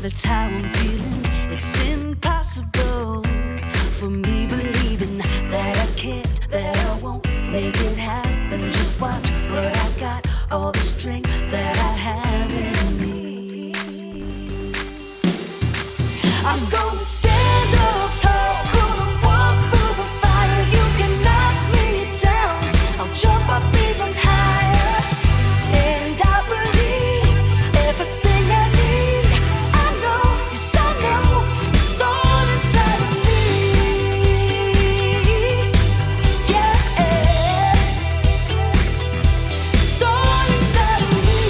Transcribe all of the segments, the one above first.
That's how I'm feeling. It's impossible for me believing that I can't, that I won't make it happen. Just watch what I got, all the strength that I have in me. I'm gonna stand up tall, gonna walk through the fire. You can knock me down, I'll jump up even higher. And I believe everything I need. I know, yes I know, it's all inside of me. Yeah, it's all inside of me.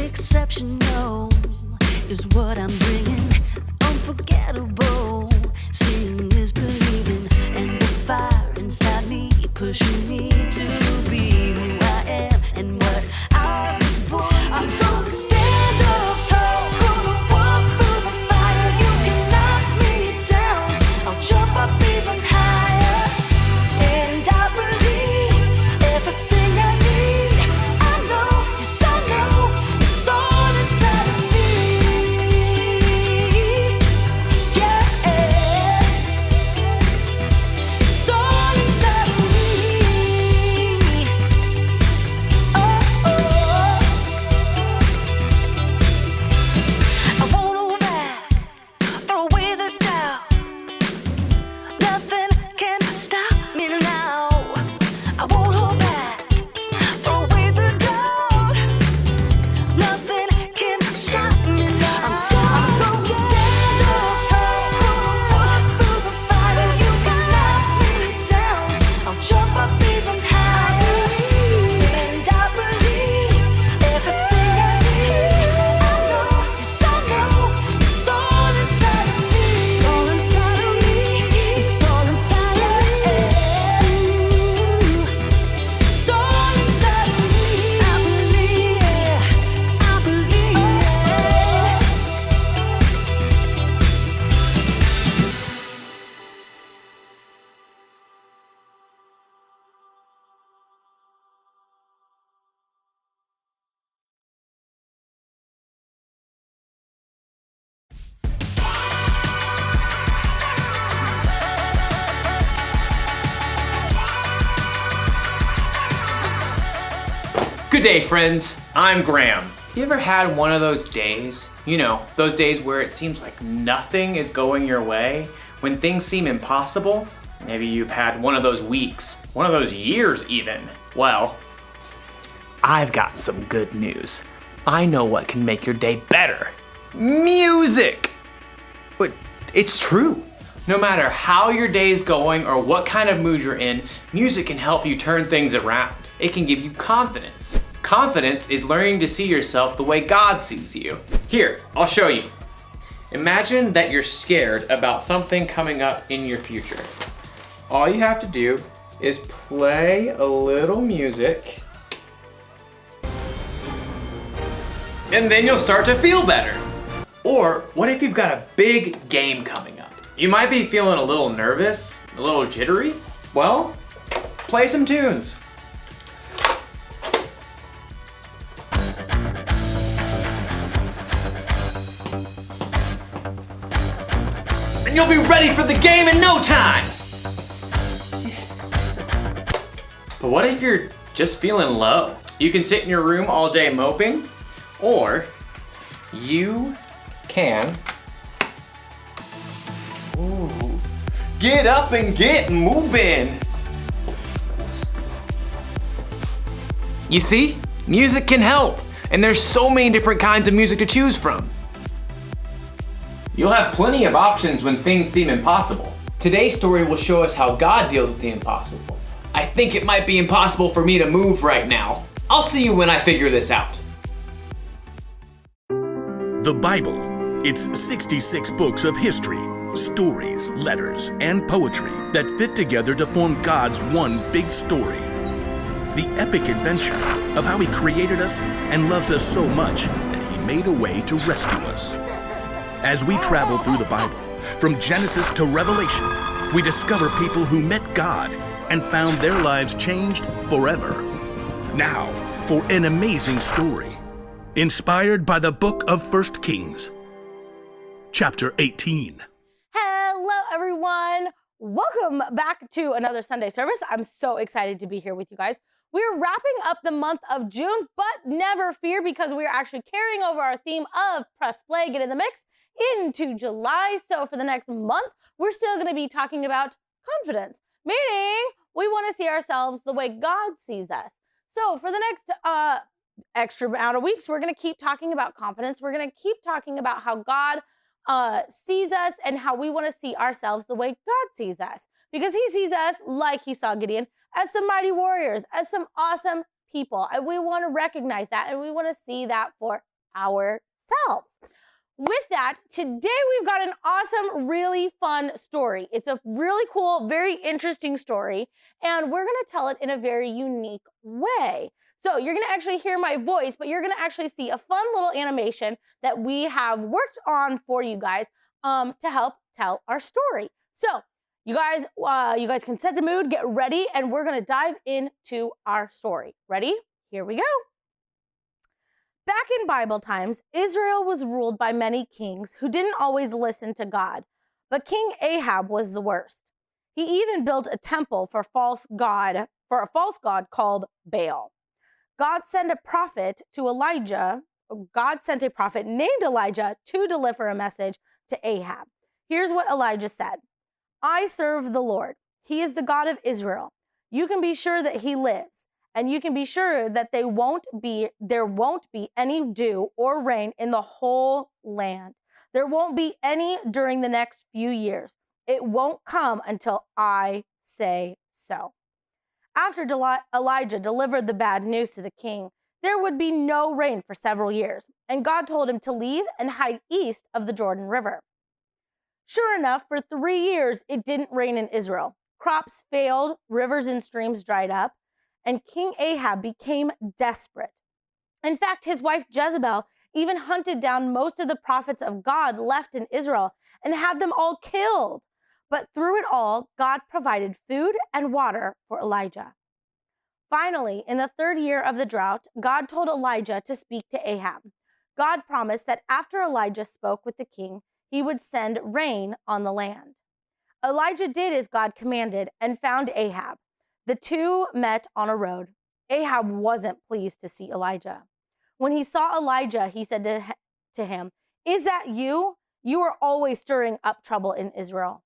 Exceptional is what I'm bringing. Unforgettable, seeing is believing, and the fire inside me pushing me to be who I am and what I was born to. I'm gonna stand up tall, gonna walk through the fire. You can knock me down, I'll jump up even higher. And I believe everything I need. I know, yes I know, it's all inside of me. Yeah, it's all inside of me. I won't hold back, throw away the doubt. Nothing can stop me now. I won't hold back, throw away the doubt. Nothing can stop me now. I'm gonna stand up tall, gonna walk through the fire. You can knock me down, I'll jump up even higher. And I believe everything I need. I know, yes I know, it's all inside of me. It's all inside of me. It's all inside of me. It's all inside of me. I believe, I believe. Good day, friends. I'm Graham. You ever had one of those days? You know, those days where it seems like nothing is going your way, when things seem impossible? Maybe you've had one of those weeks, one of those years even. Well, I've got some good news. I know what can make your day better. Music! But it's true. No matter how your day is going or what kind of mood you're in, music can help you turn things around. It can give you confidence. Confidence is learning to see yourself the way God sees you. Here, I'll show you. Imagine that you're scared about something coming up in your future. All you have to do is play a little music, and then you'll start to feel better. Or what if you've got a big game coming up? You might be feeling a little nervous, a little jittery. Well, play some tunes. And you'll be ready for the game in no time. But what if you're just feeling low? You can sit in your room all day moping, or you can get up and get moving. You see, music can help, and there's so many different kinds of music to choose from. You'll have plenty of options when things seem impossible. Today's story will show us how God deals with the impossible. I think it might be impossible for me to move right now. I'll see you when I figure this out. The Bible. It's 66 books of history, stories, letters, and poetry that fit together to form God's one big story. The epic adventure of how He created us and loves us so much that He made a way to rescue us. As we travel through the Bible, from Genesis to Revelation, we discover people who met God, and found their lives changed forever. Now, for an amazing story, inspired by the book of 1 Kings, chapter 18. Hello, everyone. Welcome back to another Sunday service. I'm so excited to be here with you guys. We're wrapping up the month of June, but never fear, because we're actually carrying over our theme of Press Play, Get in the Mix into July. So for the next month, we're still going to be talking about confidence, meaning we want to see ourselves the way God sees us. So for the next extra amount of weeks, we're going to keep talking about confidence. We're going to keep talking about how God sees us and how we want to see ourselves the way God sees us, because he sees us like he saw Gideon, as some mighty warriors, as some awesome people. And we want to recognize that, and we want to see that for ourselves. With that, today we've got an awesome, really fun story. It's a really cool, very interesting story, and we're going to tell it in a very unique way. So you're going to actually hear my voice, but you're going to actually see a fun little animation that we have worked on for you guys to help tell our story. So you guys can set the mood, get ready, and we're going to dive into our story. Ready? Here we go. Back in Bible times, Israel was ruled by many kings who didn't always listen to God, but King Ahab was the worst. He even built a temple for a false god called Baal. God sent a prophet named Elijah to deliver a message to Ahab. Here's what Elijah said. I serve the Lord. He is the God of Israel. You can be sure that he lives, and you can be sure that there won't be any dew or rain in the whole land. There won't be any during the next few years. It won't come until I say so. After Elijah delivered the bad news to the king, there would be no rain for several years, and God told him to leave and hide east of the Jordan River. Sure enough, for 3 years, it didn't rain in Israel. Crops failed, rivers and streams dried up, and King Ahab became desperate. In fact, his wife Jezebel even hunted down most of the prophets of God left in Israel and had them all killed. But through it all, God provided food and water for Elijah. Finally, in the 3rd year of the drought, God told Elijah to speak to Ahab. God promised that after Elijah spoke with the king, he would send rain on the land. Elijah did as God commanded and found Ahab. The two met on a road. Ahab wasn't pleased to see Elijah. When he saw Elijah, he said to him, "Is that you? You are always stirring up trouble in Israel."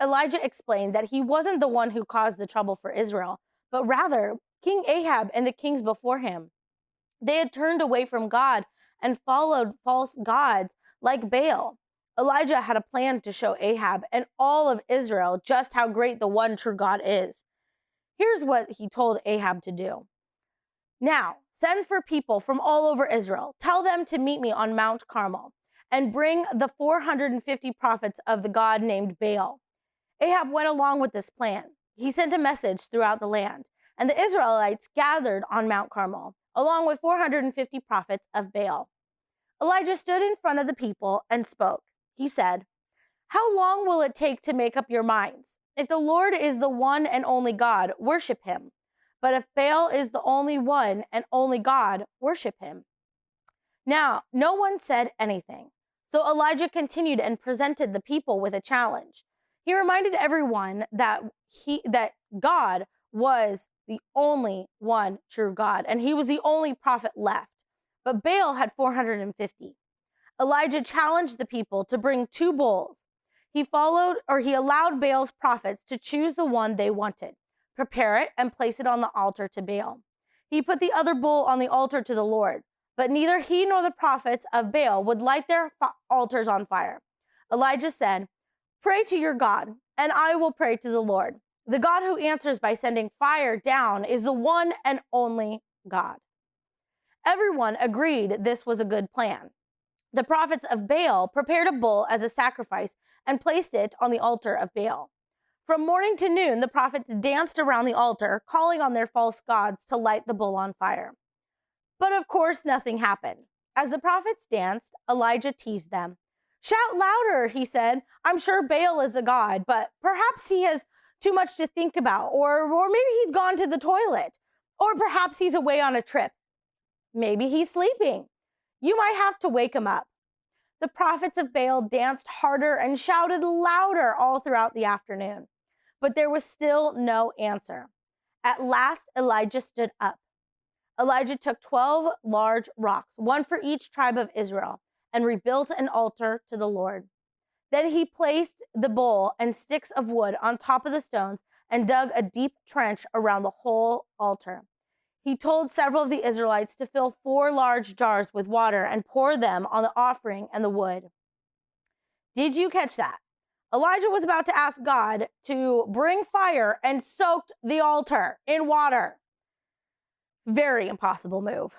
Elijah explained that he wasn't the one who caused the trouble for Israel, but rather King Ahab and the kings before him. They had turned away from God and followed false gods like Baal. Elijah had a plan to show Ahab and all of Israel just how great the one true God is. Here's what he told Ahab to do. Now, send for people from all over Israel. Tell them to meet me on Mount Carmel and bring the 450 prophets of the god named Baal. Ahab went along with this plan. He sent a message throughout the land, and the Israelites gathered on Mount Carmel, along with 450 prophets of Baal. Elijah stood in front of the people and spoke. He said, "How long will it take to make up your minds? If the Lord is the one and only God, worship him. But if Baal is the only one and only God, worship him." Now, no one said anything. So Elijah continued and presented the people with a challenge. He reminded everyone that God was the only one true God, and he was the only prophet left. But Baal had 450. Elijah challenged the people to bring 2 bulls. He allowed Baal's prophets to choose the one they wanted, prepare it, and place it on the altar to Baal. He put the other bull on the altar to the Lord, but neither he nor the prophets of Baal would light their altars on fire. Elijah said, "Pray to your God, and I will pray to the Lord. The God who answers by sending fire down is the one and only God." Everyone agreed this was a good plan. The prophets of Baal prepared a bull as a sacrifice and placed it on the altar of Baal. From morning to noon, the prophets danced around the altar, calling on their false gods to light the bull on fire. But of course, nothing happened. As the prophets danced, Elijah teased them. "Shout louder," he said. "I'm sure Baal is the god, but perhaps he has too much to think about, or maybe he's gone to the toilet, or perhaps he's away on a trip. Maybe he's sleeping. You might have to wake him up. The prophets of Baal danced harder and shouted louder all throughout the afternoon, but there was still no answer. At last, Elijah stood up. Elijah took 12 large rocks, one for each tribe of Israel, and rebuilt an altar to the Lord. Then he placed the bowl and sticks of wood on top of the stones and dug a deep trench around the whole altar. He told several of the Israelites to fill 4 large jars with water and pour them on the offering and the wood. Did you catch that? Elijah was about to ask God to bring fire and soaked the altar in water. Very impossible move.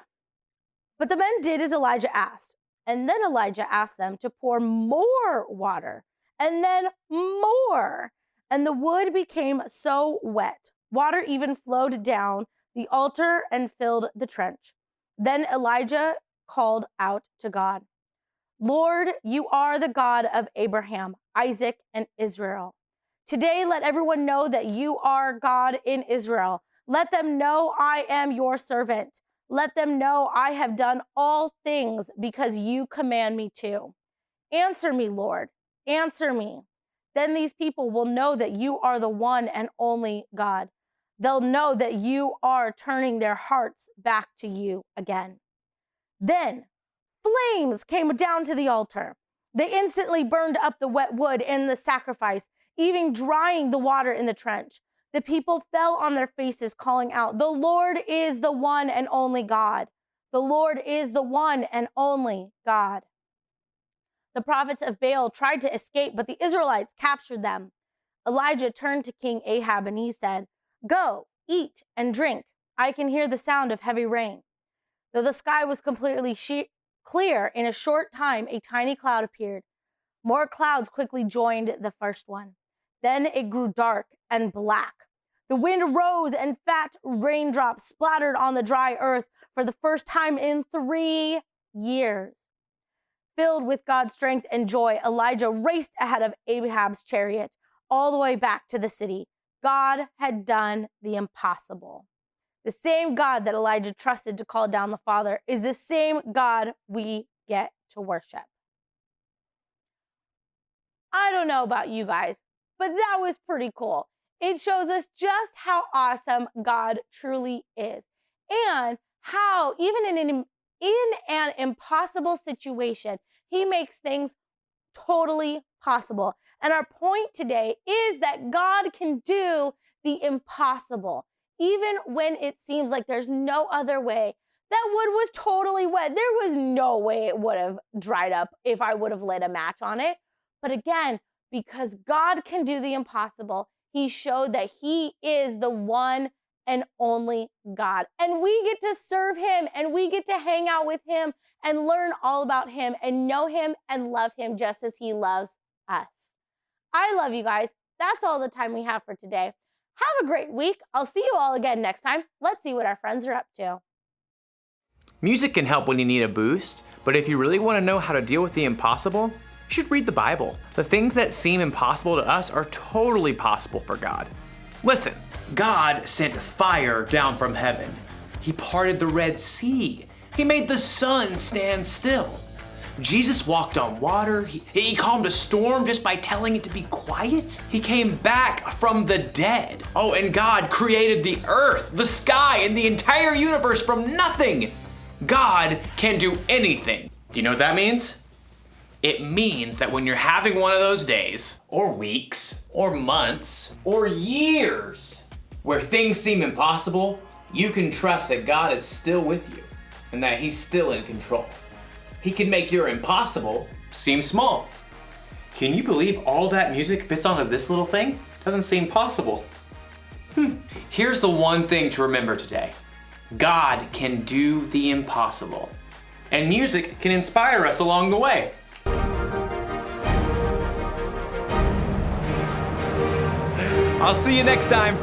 But the men did as Elijah asked. And then Elijah asked them to pour more water, and then more. And the wood became so wet. Water even flowed down the altar and filled the trench. Then Elijah called out to God, Lord, you are the God of Abraham, Isaac, and Israel. Today, let everyone know that you are God in Israel. Let them know I am your servant. Let them know I have done all things because you command me to. Answer me, Lord. Answer me. Then these people will know that you are the one and only God. They'll know that you are turning their hearts back to you again. Then flames came down to the altar. They instantly burned up the wet wood in the sacrifice, even drying the water in the trench. The people fell on their faces, calling out, the Lord is the one and only God. The Lord is the one and only God. The prophets of Baal tried to escape, but the Israelites captured them. Elijah turned to King Ahab and he said, Go, eat and drink. I can hear the sound of heavy rain. Though the sky was completely clear, in a short time, a tiny cloud appeared. More clouds quickly joined the first one. Then it grew dark and black. The wind rose and fat raindrops splattered on the dry earth for the first time in 3 years. Filled with God's strength and joy, Elijah raced ahead of Ahab's chariot all the way back to the city. God had done the impossible. The same God that Elijah trusted to call down the Father is the same God we get to worship. I don't know about you guys, but that was pretty cool. It shows us just how awesome God truly is, and how even in an impossible situation, he makes things totally possible. And our point today is that God can do the impossible, even when it seems like there's no other way. That wood was totally wet. There was no way it would have dried up if I would have lit a match on it. But again, because God can do the impossible, he showed that he is the one and only God. And we get to serve him, and we get to hang out with him and learn all about him and know him and love him just as he loves us. I love you guys. That's all the time we have for today. Have a great week. I'll see you all again next time. Let's see what our friends are up to. Music can help when you need a boost, but if you really want to know how to deal with the impossible, you should read the Bible. The things that seem impossible to us are totally possible for God. Listen, God sent fire down from heaven. He parted the Red Sea. He made the sun stand still. Jesus walked on water. He calmed a storm just by telling it to be quiet. He came back from the dead. Oh, and God created the earth, the sky, and the entire universe from nothing. God can do anything. Do you know what that means? It means that when you're having one of those days, or weeks, or months, or years, where things seem impossible, you can trust that God is still with you and that he's still in control. He can make your impossible seem small. Can you believe all that music fits onto this little thing? Doesn't seem possible. Here's the one thing to remember today. God can do the impossible, and music can inspire us along the way. I'll see you next time.